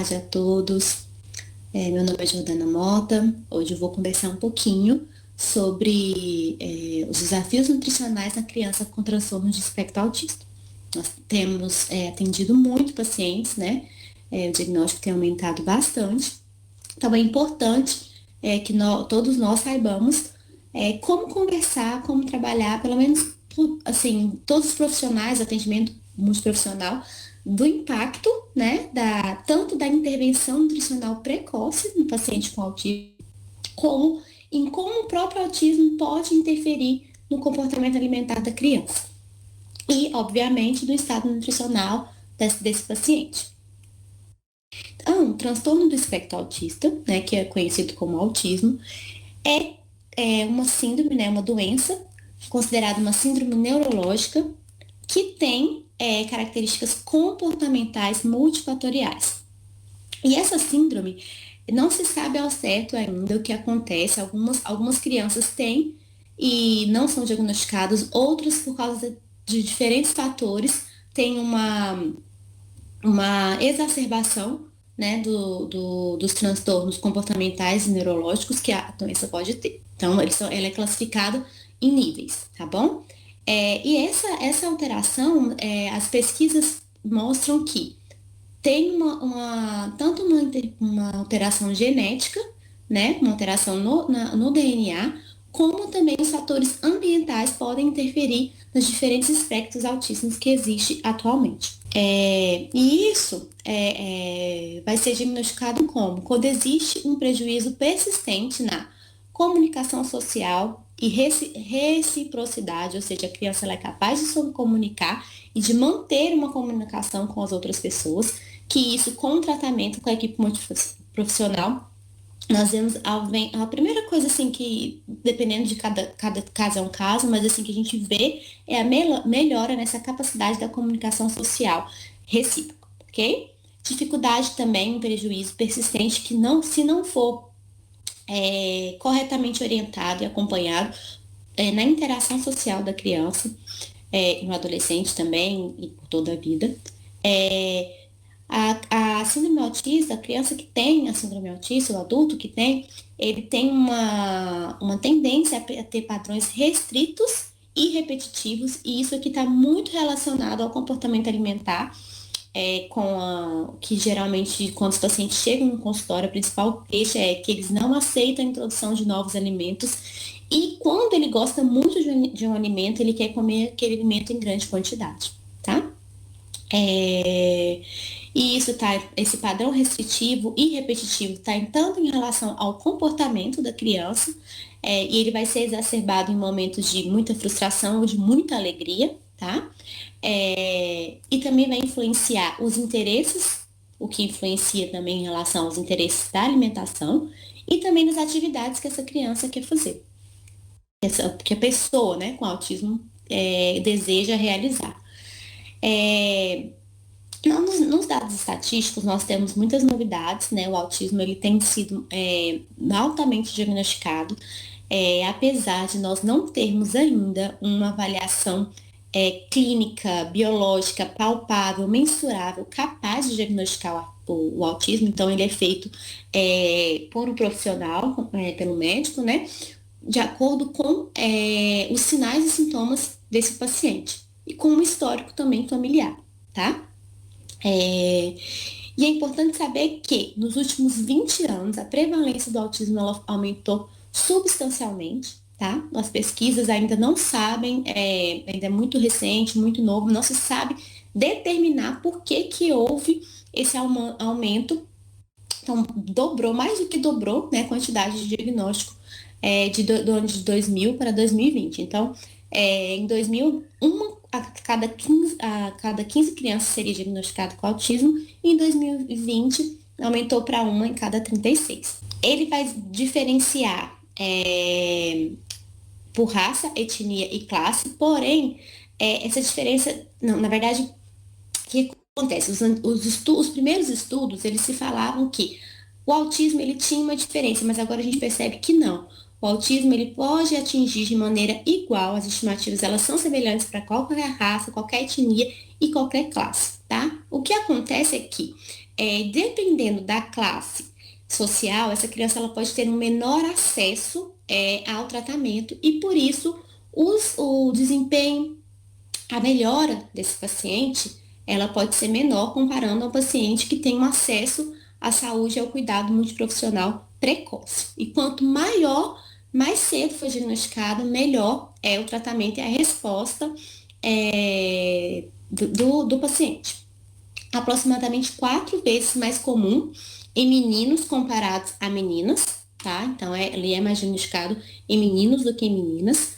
tarde a todos. Meu nome é Jordana Mota. Hoje eu vou conversar um pouquinho sobre os desafios nutricionais na criança com transtorno de espectro autista. Nós temos atendido muito pacientes, né? O diagnóstico tem aumentado bastante. Então é importante que todos nós saibamos como conversar, como trabalhar, pelo menos assim, todos os profissionais, atendimento multiprofissional, do impacto, né, tanto da intervenção nutricional precoce no paciente com autismo, como em como o próprio autismo pode interferir no comportamento alimentar da criança. E, obviamente, do estado nutricional desse paciente. Então, o transtorno do espectro autista, né, que é conhecido como autismo, é uma síndrome, né, uma doença considerada uma síndrome neurológica que tem características comportamentais multifatoriais. E essa síndrome, não se sabe ao certo ainda o que acontece. Algumas crianças têm e não são diagnosticadas, outras, por causa de diferentes fatores, têm uma exacerbação, né, dos transtornos comportamentais e neurológicos que a doença pode ter. Então, ela é classificada em níveis, tá bom? E essa alteração, as pesquisas mostram que tem tanto uma alteração genética, né, uma alteração no DNA, como também os fatores ambientais podem interferir nos diferentes espectros autistas que existem atualmente. E isso vai ser diagnosticado como? Quando existe um prejuízo persistente na comunicação social e reciprocidade, ou seja, a criança ela é capaz de se comunicar e de manter uma comunicação com as outras pessoas, que isso com o tratamento com a equipe multiprofissional, nós vemos a primeira coisa assim que, dependendo de cada caso é um caso, mas assim que a gente vê é a melhora nessa capacidade da comunicação social recíproca, ok? Dificuldade também, um prejuízo persistente que se não for corretamente orientado e acompanhado na interação social da criança, e no adolescente também, e por toda a vida. A síndrome autista, a criança que tem a síndrome autista, o adulto que tem, ele tem uma tendência a ter padrões restritos e repetitivos, e isso aqui está muito relacionado ao comportamento alimentar, que geralmente, quando os pacientes chegam no consultório, a principal queixa é que eles não aceitam a introdução de novos alimentos, e quando ele gosta muito de um alimento, ele quer comer aquele alimento em grande quantidade, tá? E esse padrão restritivo e repetitivo está tanto em relação ao comportamento da criança, e ele vai ser exacerbado em momentos de muita frustração ou de muita alegria, tá? E também vai influenciar os interesses, o que influencia também em relação aos interesses da alimentação e também nas atividades que essa criança quer fazer, que a pessoa, né, com autismo deseja realizar. Nos dados estatísticos, nós temos muitas novidades, né? O autismo ele tem sido altamente diagnosticado, apesar de nós não termos ainda uma avaliação clínica, biológica, palpável, mensurável, capaz de diagnosticar o autismo. Então, ele é feito por um profissional, pelo médico, né? De acordo com os sinais e sintomas desse paciente e com um histórico também familiar, tá? E é importante saber que nos últimos 20 anos a prevalência do autismo ela aumentou substancialmente, tá? As pesquisas ainda não sabem, ainda é muito recente, muito novo, não se sabe determinar por que houve esse aumento. Então, mais do que dobrou, né, a quantidade de diagnóstico do ano de 2000 para 2020. Então, em 2000, a cada 15 crianças seria diagnosticado com autismo, e em 2020 aumentou para uma em cada 36. Ele vai diferenciar por raça, etnia e classe, porém, essa diferença, não, na verdade, o que acontece? Os primeiros estudos, eles se falavam que o autismo ele tinha uma diferença, mas agora a gente percebe que não. O autismo ele pode atingir de maneira igual, as estimativas elas são semelhantes para qualquer raça, qualquer etnia e qualquer classe, tá? O que acontece é que Dependendo da classe social, essa criança ela pode ter um menor acesso ao tratamento e, por isso, o desempenho, a melhora desse paciente, ela pode ser menor comparando ao paciente que tem um acesso à saúde e ao cuidado multiprofissional precoce. E quanto maior, mais cedo for diagnosticado, melhor é o tratamento e a resposta do paciente. Aproximadamente 4 vezes mais comum em meninos comparados a meninas, tá? Então, ele é mais diagnosticado em meninos do que em meninas.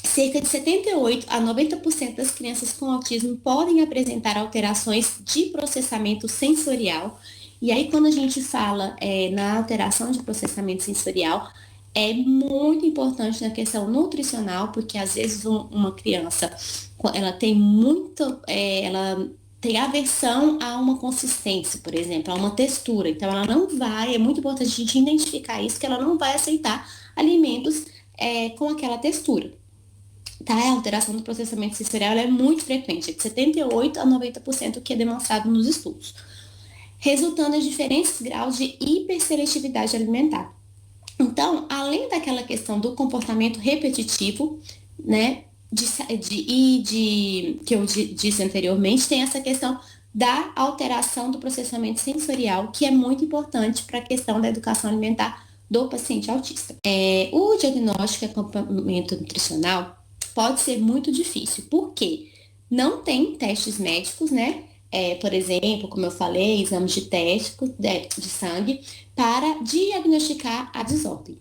Cerca de 78 a 90% das crianças com autismo podem apresentar alterações de processamento sensorial. E aí, quando a gente fala na alteração de processamento sensorial, é muito importante na questão nutricional, porque às vezes uma criança, ela tem ela tem aversão a uma consistência, por exemplo, a uma textura. Então, ela não vai, é muito importante a gente identificar isso, que ela não vai aceitar alimentos com aquela textura. Tá? A alteração do processamento sensorial é muito frequente, de 78 a 90% que é demonstrado nos estudos, resultando em diferentes graus de hiperseletividade alimentar. Então, além daquela questão do comportamento repetitivo, né, que eu disse anteriormente, tem essa questão da alteração do processamento sensorial, que é muito importante para a questão da educação alimentar do paciente autista. O diagnóstico e acompanhamento nutricional pode ser muito difícil, porque não tem testes médicos, né? Por exemplo, como eu falei, exames de sangue para diagnosticar a desordem.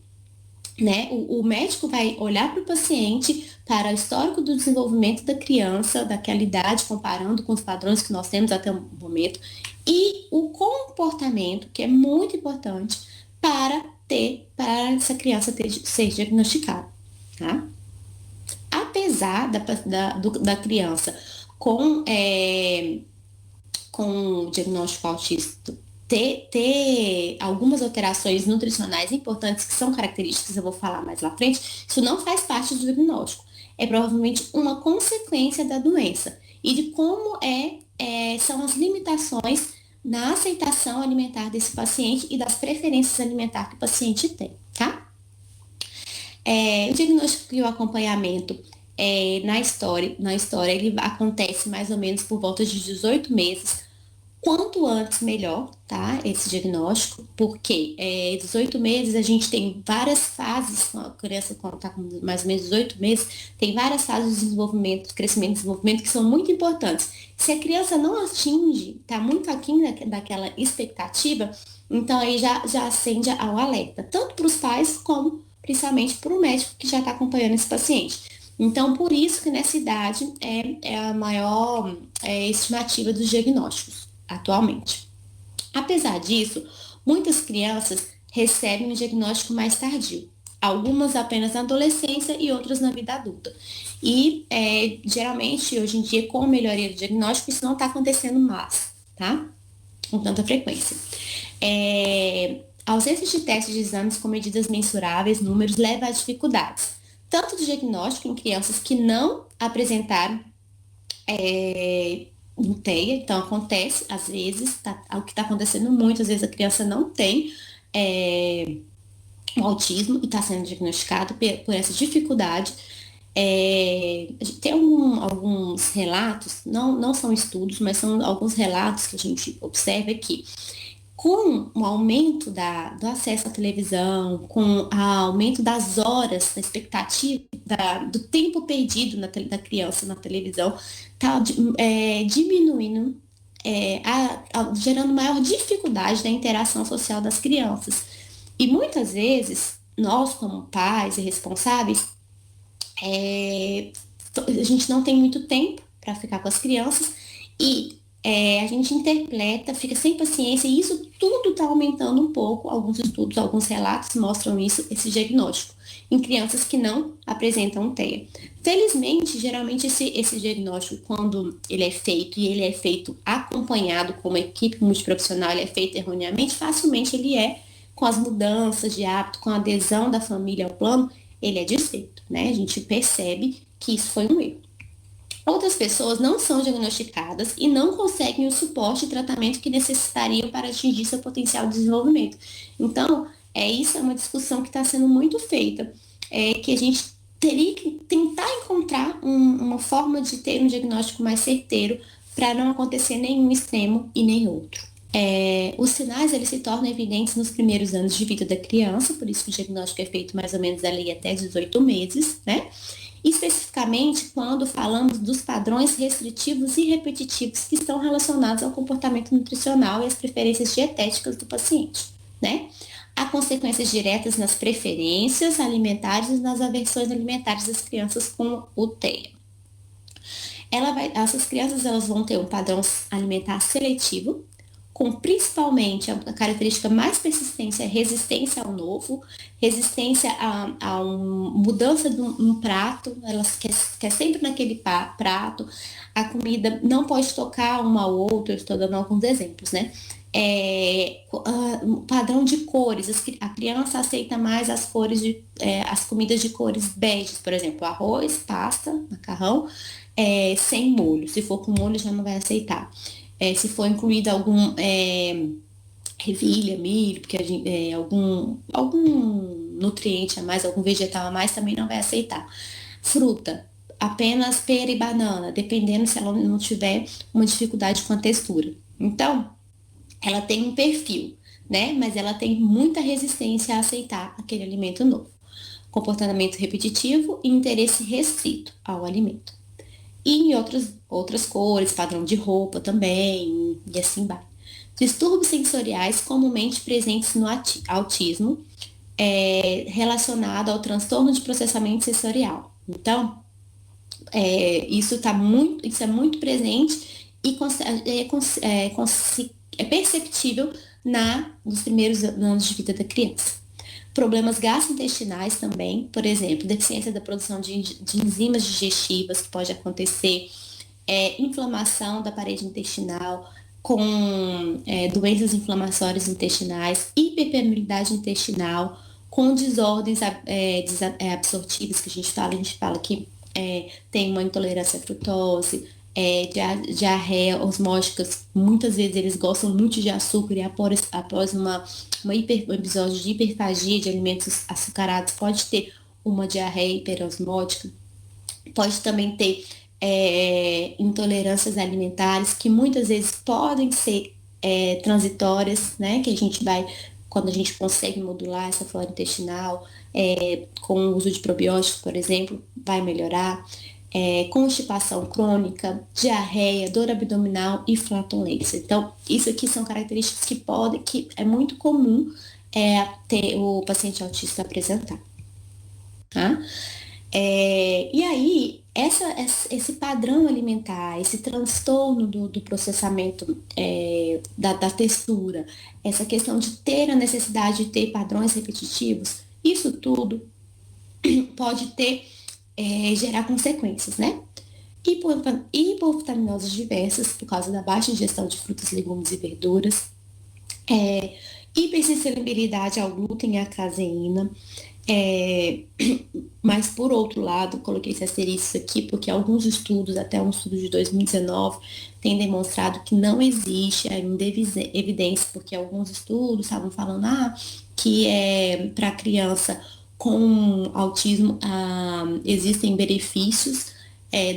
Né? O médico vai olhar para o paciente, para o histórico do desenvolvimento da criança, daquela idade, comparando com os padrões que nós temos até o momento, e o comportamento, que é muito importante para essa criança ser diagnosticada. Tá? Apesar da criança com diagnóstico autista ter algumas alterações nutricionais importantes que são características, eu vou falar mais lá frente, isso não faz parte do diagnóstico. É provavelmente uma consequência da doença e de como são as limitações na aceitação alimentar desse paciente e das preferências alimentares que o paciente tem, tá? O diagnóstico e o acompanhamento na história, ele acontece mais ou menos por volta de 18 meses. Quanto antes, melhor, tá? Esse diagnóstico, porque 18 meses a gente tem várias fases, a criança quando está com mais ou menos 18 meses, tem várias fases de desenvolvimento, crescimento e desenvolvimento que são muito importantes. Se a criança não atinge, está muito aquém daquela expectativa, então aí já acende ao alerta, tanto para os pais como principalmente para o médico que já está acompanhando esse paciente. Então, por isso que nessa idade é a maior estimativa dos diagnósticos atualmente. Apesar disso, muitas crianças recebem um diagnóstico mais tardio. Algumas apenas na adolescência e outras na vida adulta. E, geralmente, hoje em dia, com a melhoria do diagnóstico, isso não está acontecendo mais, tá? Com tanta frequência. A ausência de testes de exames com medidas mensuráveis, números, leva a dificuldades. Tanto do diagnóstico em crianças que não apresentaram TEA, então acontece, às vezes, o que está acontecendo muito, às vezes a criança não tem o autismo e está sendo diagnosticado por essa dificuldade. Tem alguns relatos, não são estudos, mas são alguns relatos que a gente observa que com o aumento do acesso à televisão, com o aumento das horas, da expectativa, do tempo perdido da criança na televisão, está diminuindo, gerando maior dificuldade da interação social das crianças. E muitas vezes, nós como pais e responsáveis, a gente não tem muito tempo para ficar com as crianças e a gente interpreta, fica sem paciência, e isso tudo está aumentando um pouco. Alguns estudos, alguns relatos mostram isso, esse diagnóstico, em crianças que não apresentam TEA. Felizmente, geralmente esse diagnóstico, quando ele é feito, e ele é feito acompanhado com uma equipe multiprofissional, ele é feito erroneamente, facilmente ele com as mudanças de hábito, com a adesão da família ao plano, ele é desfeito, né? A gente percebe que isso foi um erro. Outras pessoas não são diagnosticadas e não conseguem o suporte e tratamento que necessitariam para atingir seu potencial de desenvolvimento. Então, isso é uma discussão que está sendo muito feita, que a gente teria que tentar encontrar uma forma de ter um diagnóstico mais certeiro para não acontecer nenhum extremo e nem outro. Os sinais eles se tornam evidentes nos primeiros anos de vida da criança, por isso que o diagnóstico é feito mais ou menos ali até 18 meses, né? Especificamente quando falamos dos padrões restritivos e repetitivos que estão relacionados ao comportamento nutricional e às preferências dietéticas do paciente, né? Há consequências diretas nas preferências alimentares e nas aversões alimentares das crianças com o TEA. Essas crianças elas vão ter um padrão alimentar seletivo, com principalmente a característica mais persistente é resistência ao novo, resistência a mudança de um prato, elas quer sempre naquele prato, a comida não pode tocar uma ao outra, eu estou dando alguns exemplos, né? Padrão de cores, a criança aceita mais as cores as comidas de cores beges, por exemplo, arroz, pasta, macarrão, sem molho. Se for com molho já não vai aceitar. Se for incluído algum ervilha, milho, porque algum nutriente a mais, algum vegetal a mais, também não vai aceitar. Fruta, apenas pera e banana, dependendo se ela não tiver uma dificuldade com a textura. Então, ela tem um perfil, né? Mas ela tem muita resistência a aceitar aquele alimento novo. Comportamento repetitivo e interesse restrito ao alimento. E em outras cores, padrão de roupa também, e assim vai. Distúrbios sensoriais comumente presentes no autismo, relacionado ao transtorno de processamento sensorial. Então, isso é muito presente e é perceptível nos primeiros anos de vida da criança. Problemas gastrointestinais também, por exemplo, deficiência da produção de enzimas digestivas que pode acontecer, inflamação da parede intestinal, com doenças inflamatórias intestinais, hiperpermeabilidade intestinal, com desordens absortivas que a gente fala que tem uma intolerância à frutose, diarreia osmóticas, muitas vezes eles gostam muito de açúcar e após um episódio de hiperfagia de alimentos açucarados, pode ter uma diarreia hiperosmótica, pode também ter intolerâncias alimentares que muitas vezes podem ser transitórias, né? Que a gente vai, quando a gente consegue modular essa flora intestinal, com o uso de probióticos, por exemplo, vai melhorar. Constipação crônica, diarreia, dor abdominal e flatulência. Então, isso aqui são características que é muito comum ter o paciente autista apresentar. Tá? E aí, esse padrão alimentar, esse transtorno do processamento da textura, essa questão de ter a necessidade de ter padrões repetitivos, isso tudo pode gerar consequências, né? Hipovitaminoses diversas, por causa da baixa ingestão de frutas, legumes e verduras, hipersensibilidade ao glúten e à caseína, mas por outro lado, coloquei esse asterisco aqui porque alguns estudos, até um estudo de 2019, têm demonstrado que não existe ainda evidência, porque alguns estudos estavam falando que para criança com autismo existem benefícios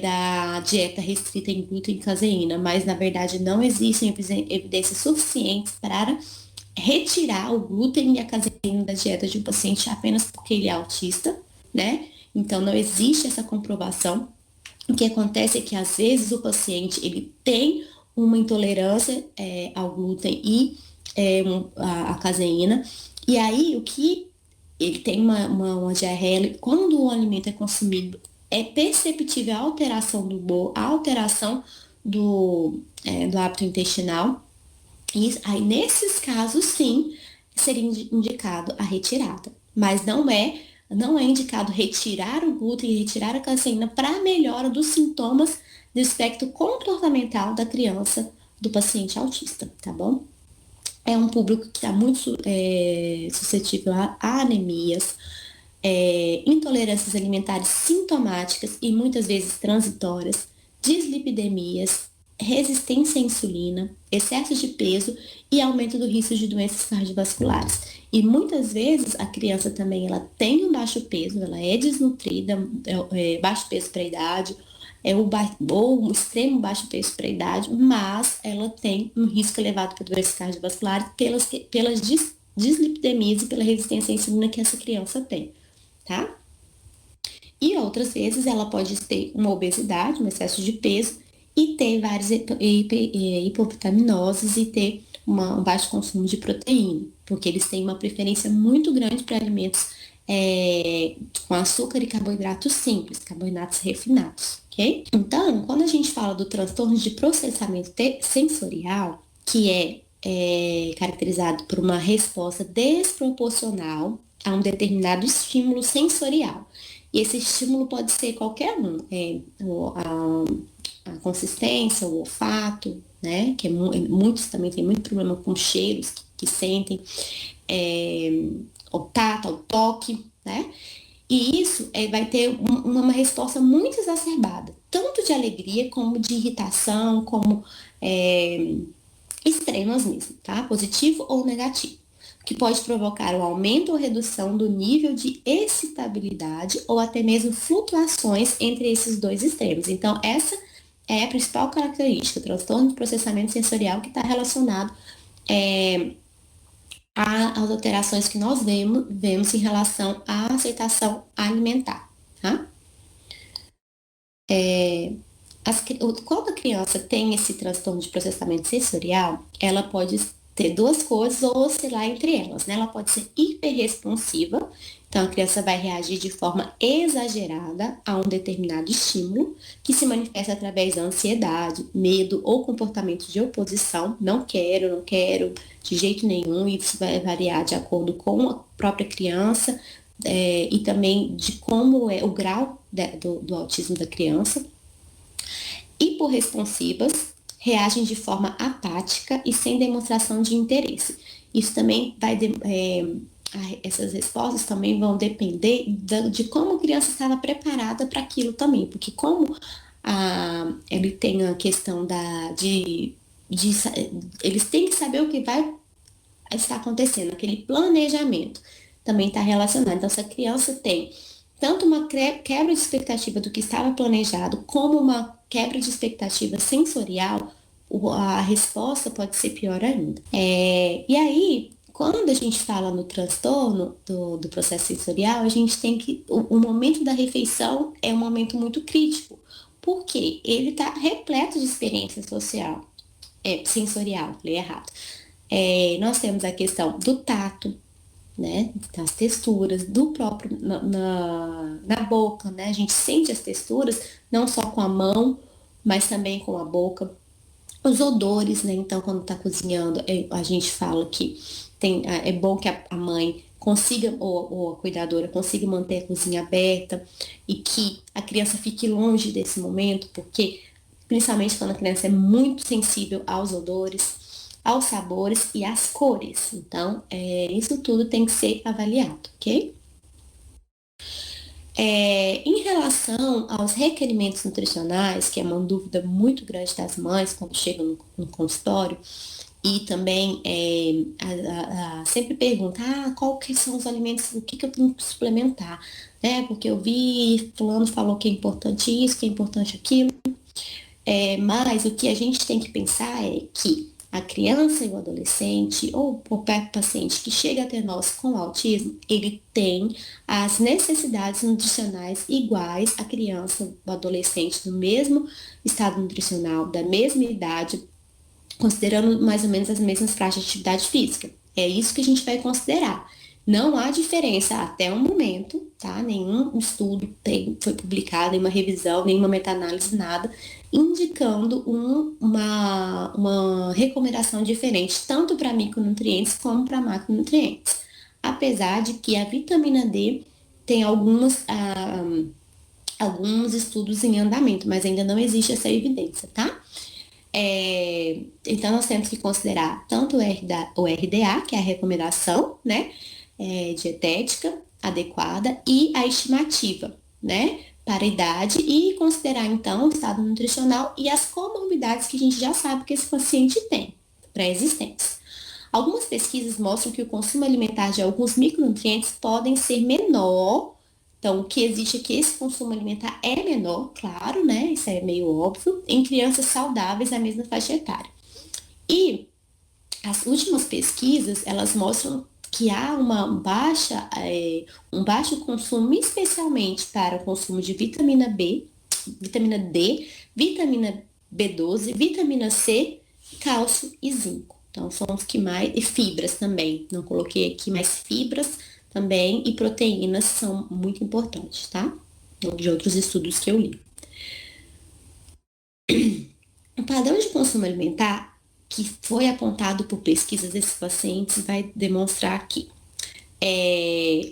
da dieta restrita em glúten e caseína, mas na verdade não existem evidências suficientes para retirar o glúten e a caseína da dieta de um paciente apenas porque ele é autista, né? Então não existe essa comprovação. O que acontece é que às vezes o paciente ele tem uma intolerância ao glúten e a caseína, e aí o que ele tem uma diarreia, quando o alimento é consumido, é perceptível a alteração do humor, a alteração do hábito intestinal. E aí, nesses casos, sim, seria indicado a retirada. Mas não é indicado retirar o glúten e retirar a caseína para melhora dos sintomas do espectro comportamental da criança, do paciente autista, tá bom? É um público que está muito suscetível a anemias, intolerâncias alimentares sintomáticas e muitas vezes transitórias, dislipidemias, resistência à insulina, excesso de peso e aumento do risco de doenças cardiovasculares. E muitas vezes a criança também ela tem um baixo peso, ela é desnutrida, baixo peso para a idade, ou um extremo baixo peso para a idade, mas ela tem um risco elevado para doenças cardiovasculares pelas dislipidemias e pela resistência à insulina que essa criança tem, tá? E outras vezes ela pode ter uma obesidade, um excesso de peso e ter várias hipovitaminoses e ter um baixo consumo de proteína, porque eles têm uma preferência muito grande para alimentos com açúcar e carboidratos simples, carboidratos refinados, ok? Então, quando a gente fala do transtorno de processamento sensorial, que é caracterizado por uma resposta desproporcional a um determinado estímulo sensorial. E esse estímulo pode ser qualquer um, a consistência, o olfato, né? Que muitos também têm muito problema com cheiros que sentem, o tato, o toque, né? E isso vai ter uma resposta muito exacerbada, tanto de alegria como de irritação, como extremas mesmo, tá? Positivo ou negativo, que pode provocar o aumento ou redução do nível de excitabilidade ou até mesmo flutuações entre esses dois extremos. Então, essa é a principal característica, o transtorno de processamento sensorial que está relacionado às alterações que nós vemos em relação à aceitação alimentar, tá? Quando a criança tem esse transtorno de processamento sensorial, ela pode ter duas coisas ou oscilar entre elas, né? Ela pode ser hiperresponsiva, então a criança vai reagir de forma exagerada a um determinado estímulo, que se manifesta através da ansiedade, medo ou comportamento de oposição, não quero, de jeito nenhum, e isso vai variar de acordo com a própria criança e também de como é o grau do autismo da criança. Hiporresponsivas reagem de forma apática e sem demonstração de interesse. Isso também essas respostas também vão depender de como a criança estava preparada para aquilo também, porque como ele tem a questão eles têm que saber o que vai estar acontecendo, aquele planejamento também está relacionado. Então, se a criança tem tanto uma quebra de expectativa do que estava planejado, como uma quebra de expectativa sensorial, a resposta pode ser pior ainda. E aí, quando a gente fala no transtorno do processo sensorial, a gente tem que... O momento da refeição é um momento muito crítico, porque ele está repleto de experiência sensorial, falei errado. Nós temos a questão do tato, né, das texturas, do próprio na boca, né, a gente sente as texturas não só com a mão, mas também com a boca, os odores, né, então quando tá cozinhando, a gente fala que é bom que a mãe consiga, ou a cuidadora consiga manter a cozinha aberta e que a criança fique longe desse momento, porque principalmente quando a criança é muito sensível aos odores, aos sabores e às cores. Então, isso tudo tem que ser avaliado, ok? Em relação aos requerimentos nutricionais, que é uma dúvida muito grande das mães quando chegam no consultório, e também sempre pergunta, qual que são os alimentos, o que eu tenho que suplementar, né? Porque eu vi, fulano falou que é importante isso, que é importante aquilo. Mas o que a gente tem que pensar é que a criança e o adolescente, ou o paciente que chega até nós com autismo, ele tem as necessidades nutricionais iguais à criança, o adolescente, do mesmo estado nutricional, da mesma idade, considerando mais ou menos as mesmas faixas de atividade física. É isso que a gente vai considerar. Não há diferença até o momento, tá? Nenhum estudo foi publicado, nenhuma revisão, nenhuma meta-análise, nada, indicando uma recomendação diferente, tanto para micronutrientes como para macronutrientes. Apesar de que a vitamina D tem alguns estudos em andamento, mas ainda não existe essa evidência, tá? Então, nós temos que considerar tanto o RDA, que é a recomendação, né, dietética adequada, e a estimativa, né, para a idade e considerar, então, o estado nutricional e as comorbidades que a gente já sabe que esse paciente tem, pré-existentes. Algumas pesquisas mostram que o consumo alimentar de alguns micronutrientes podem ser menor. Então, o que existe é que esse consumo alimentar é menor, claro, né? Isso é meio óbvio, em crianças saudáveis da mesma faixa etária. E as últimas pesquisas, elas mostram que há um baixo consumo, especialmente para o consumo de vitamina B, vitamina D, vitamina B12, vitamina C, cálcio e zinco. Então, são os que mais. E fibras também. Não coloquei aqui, mas fibras também e proteínas são muito importantes, tá? De outros estudos que eu li. O padrão de consumo alimentar que foi apontado por pesquisas desses pacientes vai demonstrar que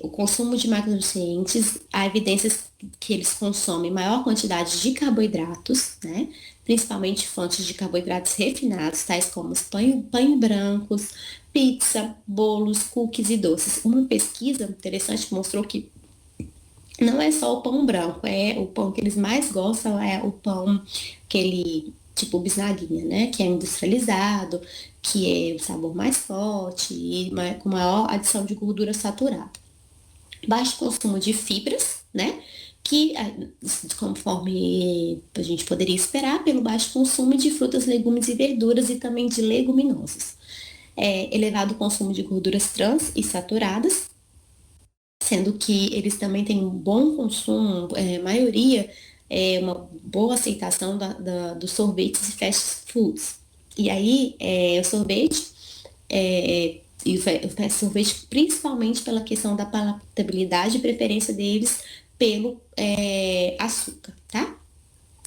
o consumo de macronutrientes, há evidências que eles consomem maior quantidade de carboidratos, né? Principalmente fontes de carboidratos refinados, tais como os pães brancos, pizza, bolos, cookies e doces. Uma pesquisa interessante mostrou que não é só o pão branco, é o pão que eles mais gostam, é o pão aquele tipo bisnaguinha, né? Que é industrializado, que é o sabor mais forte e com maior adição de gordura saturada. Baixo consumo de fibras, né? Que, conforme a gente poderia esperar, pelo baixo consumo de frutas, legumes e verduras e também de leguminosas. Elevado consumo de gorduras trans e saturadas, sendo que eles também têm um bom consumo, maioria, uma boa aceitação dos sorvetes e fast foods. E aí, o sorvete, e o sorvete principalmente pela questão da palatabilidade e preferência deles pelo açúcar, tá?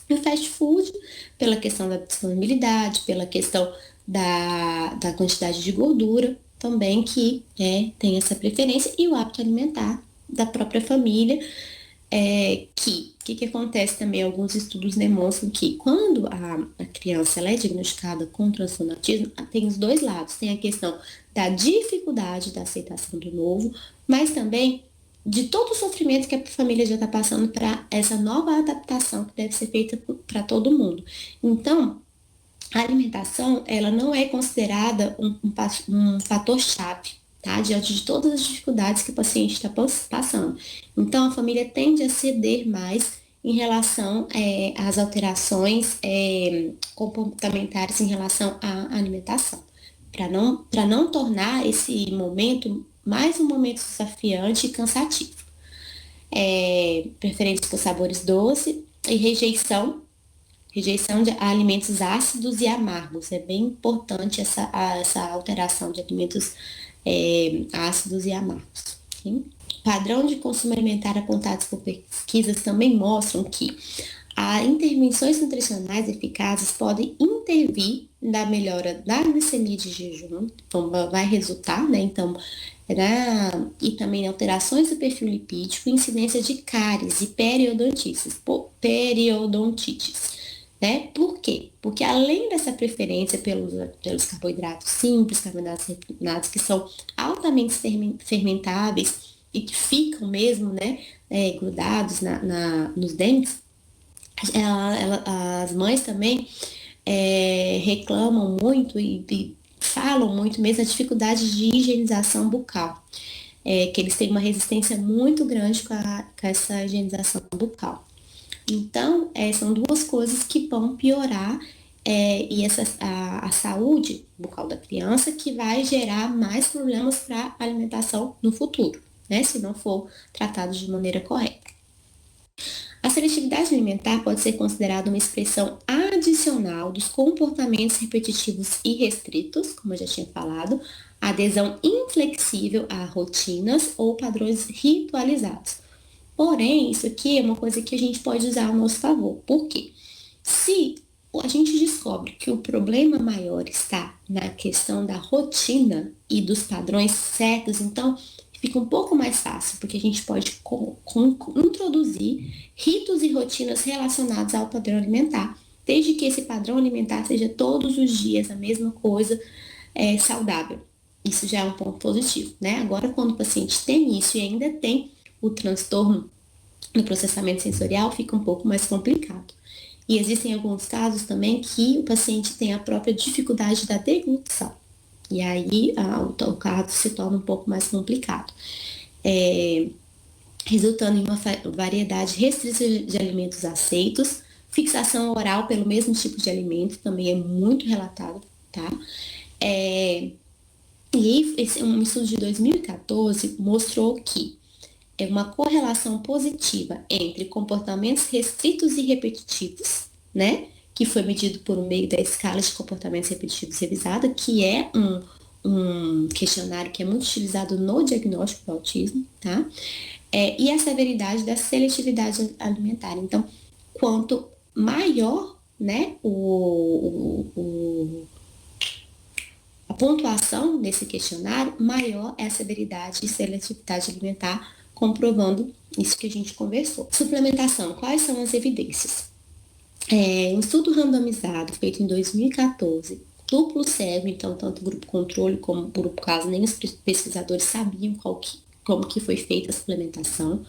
E o fast food, pela questão da disponibilidade, pela questão da quantidade de gordura, também que tem essa preferência, e o hábito alimentar da própria família, que acontece também, alguns estudos demonstram que quando a criança ela é diagnosticada com transtorno autismo, tem os dois lados, tem a questão da dificuldade da aceitação do novo, mas também de todo o sofrimento que a família já está passando para essa nova adaptação que deve ser feita para todo mundo. Então, a alimentação, ela não é considerada um fator-chave, tá? Diante de todas as dificuldades que o paciente está passando. Então, a família tende a ceder mais em relação às alterações comportamentais em relação à alimentação, para não tornar esse momento mais um momento desafiante e cansativo. Preferência por sabores doces e rejeição de alimentos ácidos e amargos. É bem importante essa alteração de alimentos ácidos e amargos. Okay? Padrão de consumo alimentar apontados por pesquisas também mostram que as intervenções nutricionais eficazes podem intervir na melhora da glicemia de jejum, então vai resultar, né? Então, e também alterações do perfil lipídico, incidência de cáries e periodontites, né? Por quê? Porque além dessa preferência pelos carboidratos simples, carboidratos refinados, que são altamente fermentáveis e que ficam mesmo, né, grudados nos dentes, as mães também reclamam muito e falam muito mesmo da dificuldade de higienização bucal, que eles têm uma resistência muito grande com essa higienização bucal. Então, são duas coisas que vão piorar e a saúde bucal da criança que vai gerar mais problemas para a alimentação no futuro, né? Se não for tratado de maneira correta. A seletividade alimentar pode ser considerada uma expressão adicional dos comportamentos repetitivos e restritos, como eu já tinha falado, a adesão inflexível a rotinas ou padrões ritualizados. Porém, isso aqui é uma coisa que a gente pode usar ao nosso favor. Por quê? Se a gente descobre que o problema maior está na questão da rotina e dos padrões certos, então fica um pouco mais fácil, porque a gente pode introduzir ritos e rotinas relacionados ao padrão alimentar, desde que esse padrão alimentar seja todos os dias a mesma coisa, saudável. Isso já é um ponto positivo, né? Agora, quando o paciente tem isso e ainda tem o transtorno no processamento sensorial fica um pouco mais complicado. E existem alguns casos também que o paciente tem a própria dificuldade da deglutição. E aí o caso se torna um pouco mais complicado. Resultando em uma variedade restrita de alimentos aceitos, fixação oral pelo mesmo tipo de alimento, também é muito relatado, tá? E um estudo de 2014 mostrou que é uma correlação positiva entre comportamentos restritos e repetitivos, né? Que foi medido por meio da escala de comportamentos repetitivos revisada, que é um questionário que é muito utilizado no diagnóstico do autismo, tá? E a severidade da seletividade alimentar. Então, quanto maior, né, a pontuação desse questionário, maior é a severidade e seletividade alimentar, comprovando isso que a gente conversou. Suplementação, quais são as evidências? Um estudo randomizado feito em 2014, duplo cego, então tanto o grupo controle como o grupo caso, nem os pesquisadores sabiam como que foi feita a suplementação,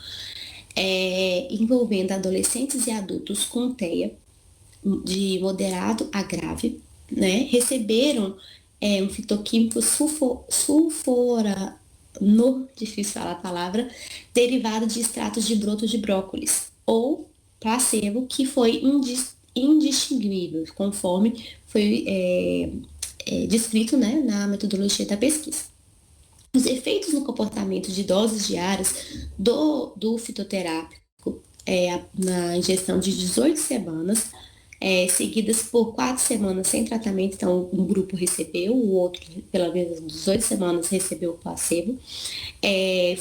envolvendo adolescentes e adultos com TEA de moderado a grave, né, receberam um fitoquímico sulforano, difícil falar a palavra, derivado de extratos de broto de brócolis, ou placebo, que foi indistinguível, conforme foi descrito, né, na metodologia da pesquisa. Os efeitos no comportamento de doses diárias do fitoterápico na ingestão de 18 semanas, seguidas por 4 semanas sem tratamento, então um grupo recebeu, o outro, pela vez 18 semanas, recebeu o placebo,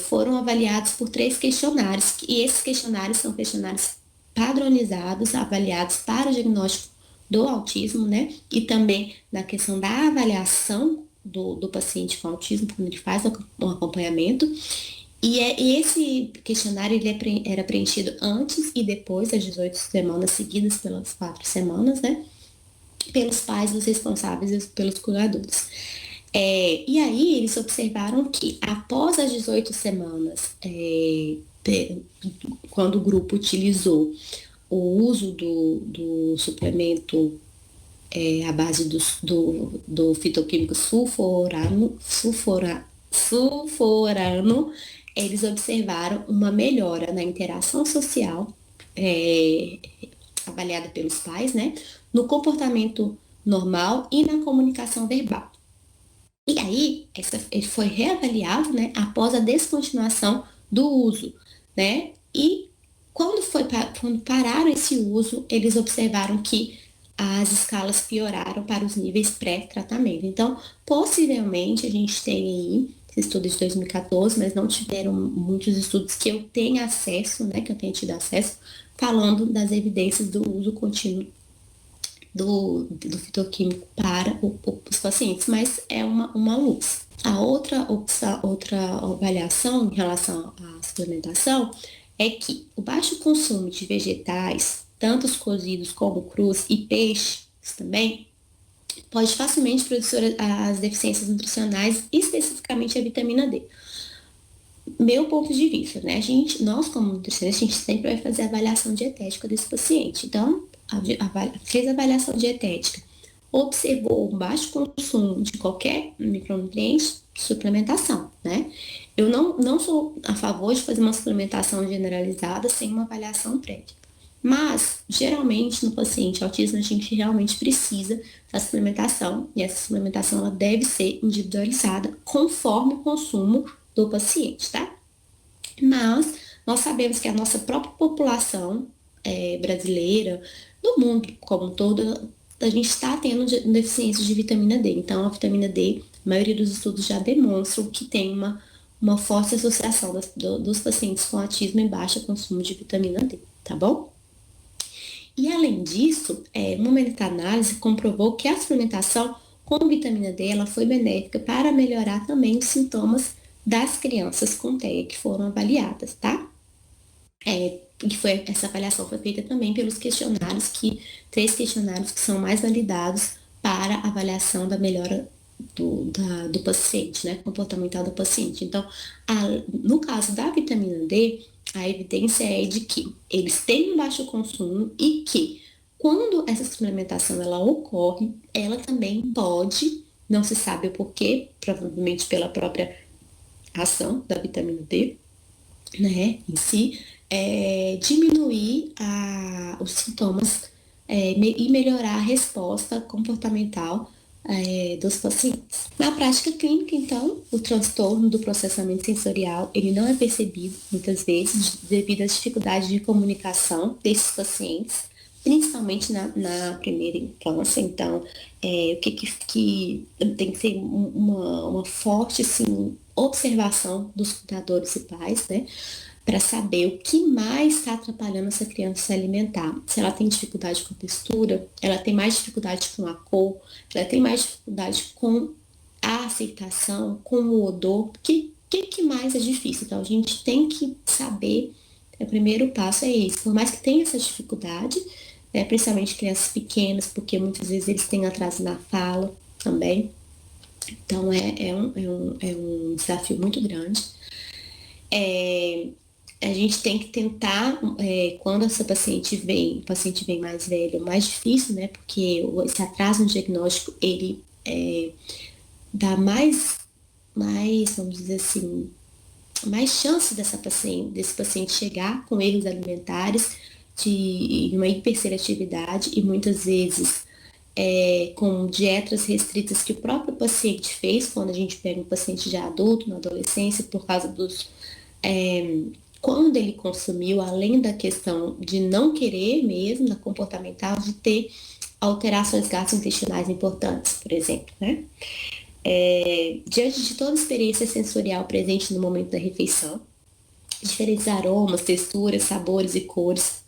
foram avaliados por 3 questionários, e esses questionários são questionários padronizados, avaliados para o diagnóstico do autismo, né, e também na questão da avaliação do paciente com autismo, quando ele faz um acompanhamento. E esse questionário ele era preenchido antes e depois das 18 semanas, seguidas pelas 4 semanas, né? Pelos pais dos responsáveis e pelos cuidadores. E aí eles observaram que após as 18 semanas, quando o grupo utilizou o uso do suplemento à base do fitoquímico sulforano, eles observaram uma melhora na interação social, avaliada pelos pais, né, no comportamento normal e na comunicação verbal. E aí, ele foi reavaliado, né, após a descontinuação do uso, né, e quando pararam esse uso, eles observaram que as escalas pioraram para os níveis pré-tratamento. Então, possivelmente, a gente tem aí esse estudo de 2014, mas não tiveram muitos estudos que eu tenha acesso, né, que eu tenha tido acesso, falando das evidências do uso contínuo do fitoquímico para os pacientes, mas é uma luz. A outra avaliação em relação à suplementação é que o baixo consumo de vegetais, tanto os cozidos como crus, e peixes também, pode facilmente produzir as deficiências nutricionais, especificamente a vitamina D. Meu ponto de vista, né? Nós como nutricionistas, a gente sempre vai fazer a avaliação dietética desse paciente. Então, fez a avaliação dietética, observou um baixo consumo de qualquer micronutriente, suplementação, né? Eu não sou a favor de fazer uma suplementação generalizada sem uma avaliação prévia. Mas, geralmente, no paciente autismo, a gente realmente precisa da suplementação, e essa suplementação ela deve ser individualizada conforme o consumo do paciente, tá? Mas nós sabemos que a nossa própria população brasileira, do mundo como um todo, a gente está tendo deficiência de vitamina D. Então, a vitamina D, a maioria dos estudos já demonstram que tem uma forte associação dos pacientes com autismo e baixo consumo de vitamina D, tá bom? E além disso, uma meta-análise comprovou que a suplementação com vitamina D ela foi benéfica para melhorar também os sintomas das crianças com TEA que foram avaliadas, tá? Essa avaliação foi feita também pelos questionários, 3 questionários que são mais validados para avaliação da melhora do paciente, né, comportamental do paciente. Então, no caso da vitamina D, A evidência é de que eles têm um baixo consumo e que quando essa suplementação ela ocorre, ela também pode, não se sabe o porquê, provavelmente pela própria ação da vitamina D, né, em si, diminuir os sintomas e melhorar a resposta comportamental dos pacientes. Na prática clínica, então, o transtorno do processamento sensorial, ele não é percebido, muitas vezes, devido à dificuldade de comunicação desses pacientes, principalmente na primeira infância. Então, o que tem que ter uma forte, assim, observação dos cuidadores e pais, né? Para saber o que mais está atrapalhando essa criança se alimentar. Se ela tem dificuldade com a textura, ela tem mais dificuldade com a cor, ela tem mais dificuldade com a aceitação, com o odor. O que mais é difícil? Então, a gente tem que saber, o primeiro passo é esse. Por mais que tenha essa dificuldade, né, principalmente crianças pequenas, porque muitas vezes eles têm atraso na fala também. Então, é um desafio muito grande. A gente tem que tentar, quando essa o paciente vem mais velho, mais difícil, né? Porque esse atraso no diagnóstico, ele dá vamos dizer assim, mais chance desse paciente chegar com erros alimentares, de uma hiperseletividade e muitas vezes com dietas restritas que o próprio paciente fez, quando a gente pega um paciente já adulto, na adolescência, por causa quando ele consumiu, além da questão de não querer mesmo, da comportamental, de ter alterações gastrointestinais importantes, por exemplo, né? Diante de toda a experiência sensorial presente no momento da refeição, diferentes aromas, texturas, sabores e cores,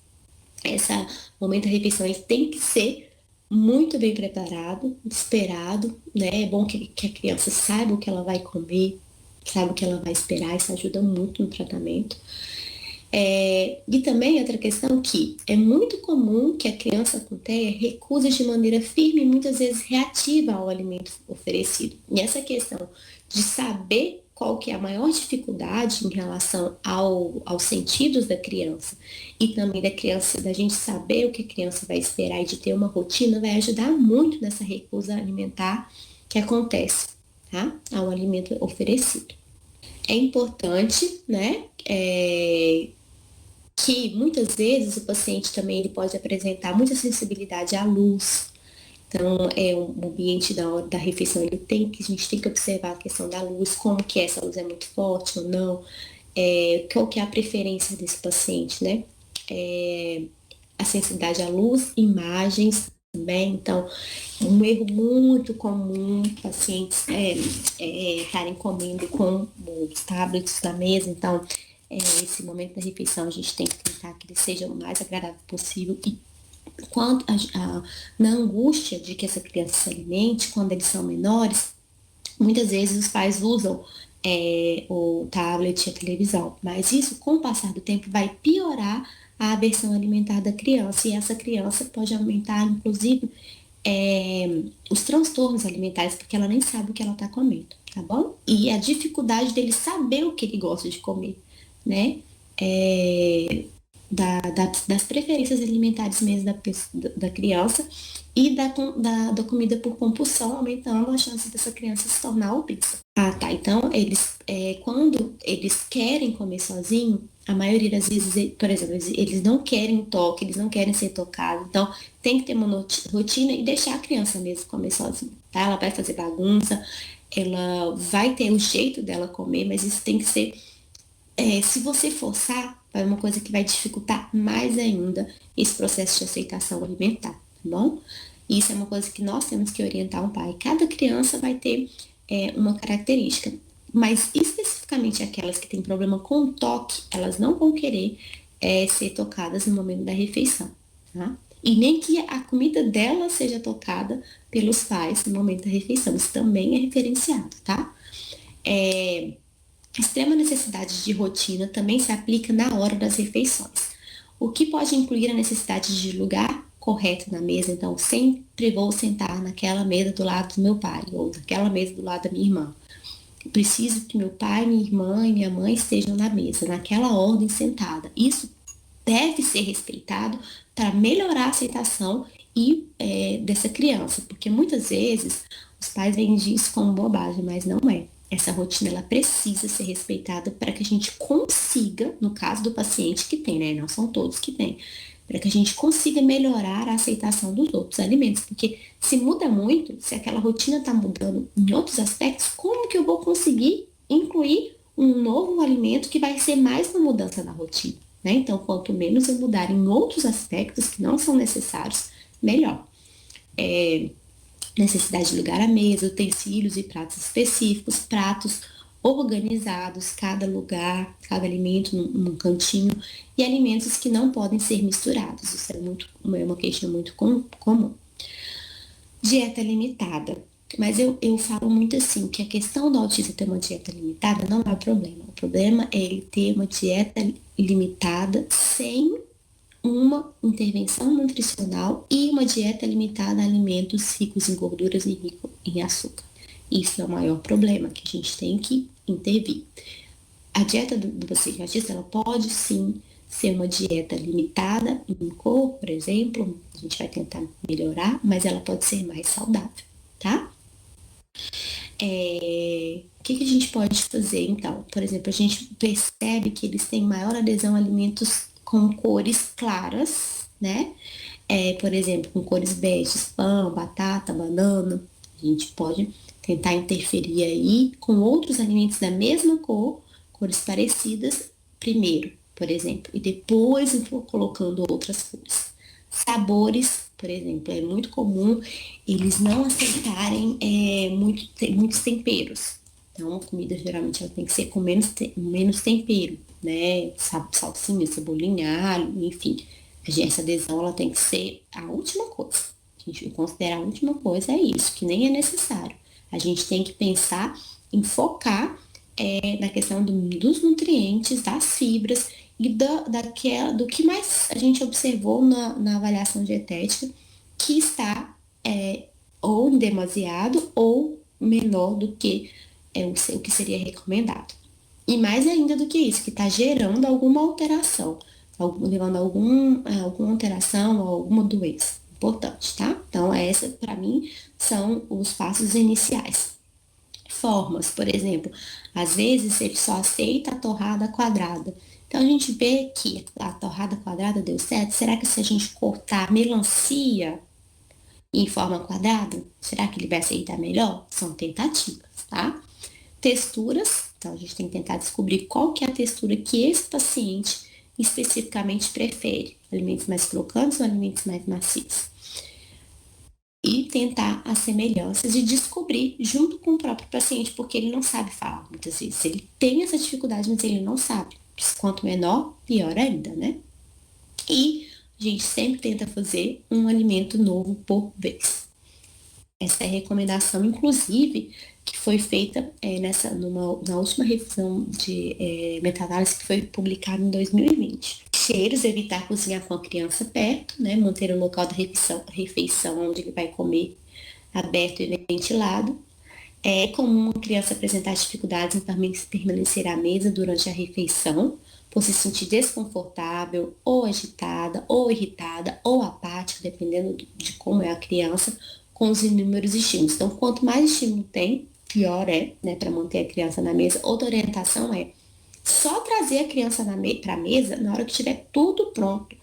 esse momento da refeição ele tem que ser muito bem preparado, esperado, né? É bom que a criança saiba o que ela vai comer, saiba o que ela vai esperar, isso ajuda muito no tratamento. E também outra questão que é muito comum que a criança com TEA recuse de maneira firme e muitas vezes reativa ao alimento oferecido. E essa questão de saber qual que é a maior dificuldade em relação aos sentidos da criança e também da gente saber o que a criança vai esperar e de ter uma rotina, vai ajudar muito nessa recusa alimentar que acontece, tá? Ao alimento oferecido. É importante, né, que muitas vezes o paciente também ele pode apresentar muita sensibilidade à luz. Então, um ambiente da hora da refeição, a gente tem que observar a questão da luz, como que essa luz é muito forte ou não, qual que é a preferência desse paciente, né? A sensibilidade à luz, imagens também. Então, um erro muito comum, pacientes estarem comendo com os tablets na mesa. Então, esse momento da refeição a gente tem que tentar que ele seja o mais agradável possível e quando na angústia de que essa criança se alimente, quando eles são menores, muitas vezes os pais usam o tablet e a televisão, mas isso, com o passar do tempo, vai piorar a aversão alimentar da criança e essa criança pode aumentar, inclusive, os transtornos alimentares, porque ela nem sabe o que ela está comendo, tá bom? E a dificuldade dele saber o que ele gosta de comer, né? Das preferências alimentares mesmo da criança e da comida por compulsão, aumentando a chance dessa criança se tornar obesa. Ah, tá. Então, quando eles querem comer sozinho, a maioria das vezes, por exemplo, eles não querem toque, eles não querem ser tocados. Então, tem que ter uma rotina e deixar a criança mesmo comer sozinha, tá? Ela vai fazer bagunça, ela vai ter o jeito dela comer, mas isso tem que ser se você forçar, é uma coisa que vai dificultar mais ainda esse processo de aceitação alimentar, tá bom? Isso é uma coisa que nós temos que orientar o pai. Cada criança vai ter uma característica, mas especificamente aquelas que têm problema com o toque, elas não vão querer ser tocadas no momento da refeição, tá? E nem que a comida dela seja tocada pelos pais no momento da refeição. Isso também é referenciado, tá? Extrema necessidade de rotina também se aplica na hora das refeições, o que pode incluir a necessidade de lugar correto na mesa. Então, sempre vou sentar naquela mesa do lado do meu pai ou naquela mesa do lado da minha irmã. Eu preciso que meu pai, minha irmã e minha mãe estejam na mesa, naquela ordem sentada. Isso deve ser respeitado para melhorar a aceitação dessa criança, porque muitas vezes os pais veem isso como bobagem, mas não é. Essa rotina ela precisa ser respeitada para que a gente consiga, no caso do paciente que tem, né? Não são todos que têm, para que a gente consiga melhorar a aceitação dos outros alimentos, porque se muda muito, se aquela rotina está mudando em outros aspectos, como que eu vou conseguir incluir um novo alimento que vai ser mais uma mudança na rotina? Né? Então, quanto menos eu mudar em outros aspectos que não são necessários, melhor. Necessidade de lugar à mesa, utensílios e pratos específicos, pratos organizados, cada lugar, cada alimento num cantinho, e alimentos que não podem ser misturados. Isso é uma queixa muito comum. Dieta limitada. Mas eu falo muito assim, que a questão do autista ter uma dieta limitada não é o problema. O problema é ele ter uma dieta limitada sem uma intervenção nutricional e uma dieta limitada a alimentos ricos em gorduras e ricos em açúcar. Isso é o maior problema que a gente tem que intervir. A dieta do paciente autista, ela pode sim ser uma dieta limitada em cor, por exemplo, a gente vai tentar melhorar, mas ela pode ser mais saudável, tá? O que a gente pode fazer então? Por exemplo, a gente percebe que eles têm maior adesão a alimentos com cores claras, né? Por exemplo, com cores beges, pão, batata, banana. A gente pode tentar interferir aí com outros alimentos da mesma cor, cores parecidas, primeiro, por exemplo, e depois eu vou colocando outras cores. Sabores, por exemplo, é muito comum eles não aceitarem muitos temperos. Então, a comida geralmente ela tem que ser com menos tempero, né? Salsinha, cebolinha, alho, enfim. Essa adesão ela tem que ser a última coisa. A gente considera a última coisa é isso, que nem é necessário. A gente tem que pensar em focar na questão dos nutrientes, das fibras e do que mais a gente observou na avaliação dietética, que está ou demasiado ou menor do que o que seria recomendado. E mais ainda do que isso, que está gerando alguma alteração, levando a alguma alteração ou alguma doença. Importante, tá? Então, essa, para mim, são os passos iniciais. Formas, por exemplo, às vezes ele só aceita a torrada quadrada. Então, a gente vê que a torrada quadrada deu certo. Será que se a gente cortar melancia em forma quadrada, será que ele vai aceitar melhor? São tentativas, tá? Texturas, então a gente tem que tentar descobrir qual que é a textura que esse paciente especificamente prefere. Alimentos mais crocantes ou alimentos mais macios. E tentar as semelhanças e descobrir junto com o próprio paciente, porque ele não sabe falar muitas vezes. Ele tem essa dificuldade, mas ele não sabe. Quanto menor, pior ainda, né? E a gente sempre tenta fazer um alimento novo por vez. Essa é a recomendação, inclusive, que foi feita na última revisão de meta-análise que foi publicada em 2020. Cheiros, evitar cozinhar com a criança perto, né? Manter o local da refeição onde ele vai comer aberto e ventilado. É comum a criança apresentar dificuldades em permanecer à mesa durante a refeição, por se sentir desconfortável, ou agitada, ou irritada, ou apática, dependendo de como é a criança, com os inúmeros estímulos. Então, quanto mais estímulo tem, pior é, né, para manter a criança na mesa. Outra orientação é só trazer a criança para a mesa na hora que estiver tudo pronto.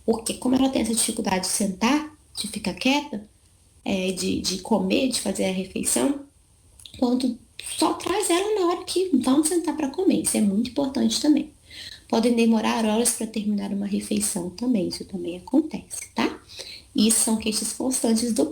Porque como ela tem essa dificuldade de sentar, de ficar quieta, de comer, de fazer a refeição, quando só traz ela na hora que vamos sentar para comer. Isso é muito importante também. Podem demorar horas para terminar uma refeição também, isso também acontece, tá? Isso são queixas constantes dos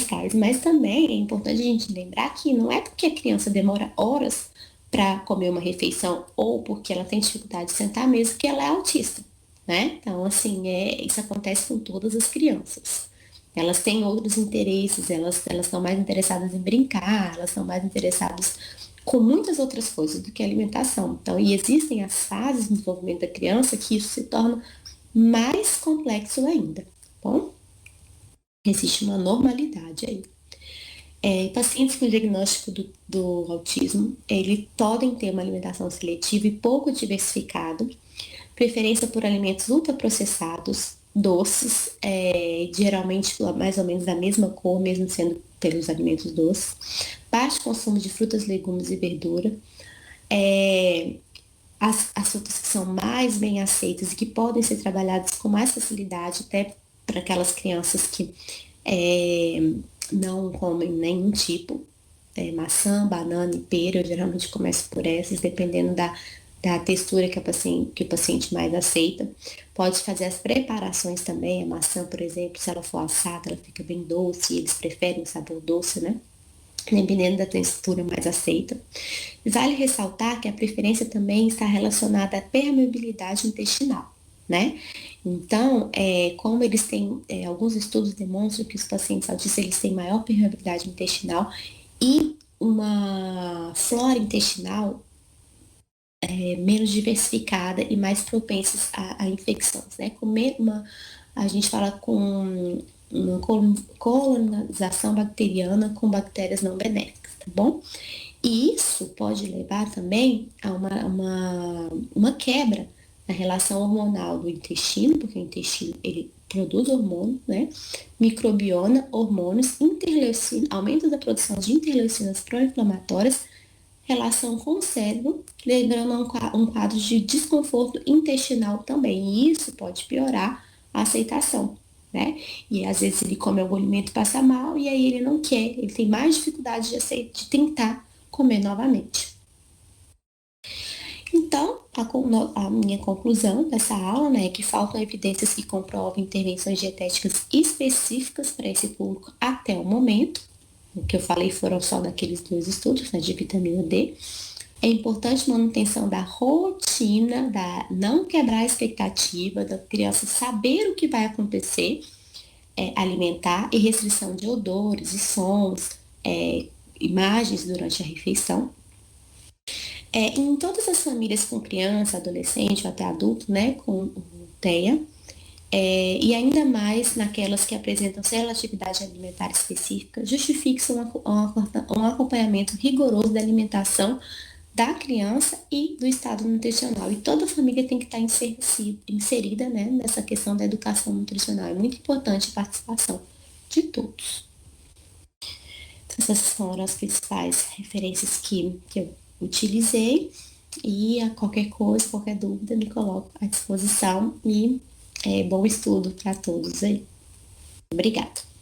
pais, mas também é importante a gente lembrar que não é porque a criança demora horas para comer uma refeição ou porque ela tem dificuldade de sentar mesmo que ela é autista, né? Então, assim, isso acontece com todas as crianças. Elas têm outros interesses, elas estão mais interessadas em brincar, elas estão mais interessadas com muitas outras coisas do que alimentação. Então, e existem as fases do desenvolvimento da criança que isso se torna mais complexo ainda, tá bom? Existe uma normalidade aí. Pacientes com diagnóstico do autismo, eles podem ter uma alimentação seletiva e pouco diversificada, preferência por alimentos ultraprocessados, doces, geralmente mais ou menos da mesma cor, mesmo sendo pelos alimentos doces, baixo consumo de frutas, legumes e verdura, é, as frutas que são mais bem aceitas e que podem ser trabalhadas com mais facilidade, até para aquelas crianças que é, não comem nenhum tipo, maçã, banana e pera, eu geralmente começo por essas, dependendo da textura que o paciente mais aceita. Pode fazer as preparações também, a maçã, por exemplo, se ela for assada, ela fica bem doce, e eles preferem o sabor doce, né? Dependendo da textura mais aceita. Vale ressaltar que a preferência também está relacionada à permeabilidade intestinal, né? Então, como eles têm, alguns estudos demonstram que os pacientes autistas eles têm maior permeabilidade intestinal e uma flora intestinal menos diversificada e mais propensas a infecções, né? A gente fala com uma colonização bacteriana com bactérias não benéficas, tá bom? E isso pode levar também a uma quebra na relação hormonal do intestino, porque o intestino ele produz hormônio, né? Microbiona, hormônios, interleucina, aumento da produção de interleucinas pró-inflamatórias, relação com o cérebro, levando a um quadro de desconforto intestinal também. E isso pode piorar a aceitação, né? E às vezes ele come algum alimento e passa mal, e aí ele não quer, ele tem mais dificuldade de tentar comer novamente. Então, a minha conclusão dessa aula, né, é que faltam evidências que comprovam intervenções dietéticas específicas para esse público até o momento. O que eu falei foram só daqueles dois estudos, né, de vitamina D. É importante manutenção da rotina, da não quebrar a expectativa da criança saber o que vai acontecer, alimentar e restrição de odores e sons, imagens durante a refeição. Em todas as famílias com criança, adolescente ou até adulto, né, com TEA, e ainda mais naquelas que apresentam seletividade alimentar específica, justifique-se um acompanhamento rigoroso da alimentação da criança e do estado nutricional. E toda a família tem que estar inserida, né, nessa questão da educação nutricional. É muito importante a participação de todos. Essas foram as principais referências que eu utilizei e a qualquer coisa, qualquer dúvida, me coloco à disposição e bom estudo para todos aí. Obrigada.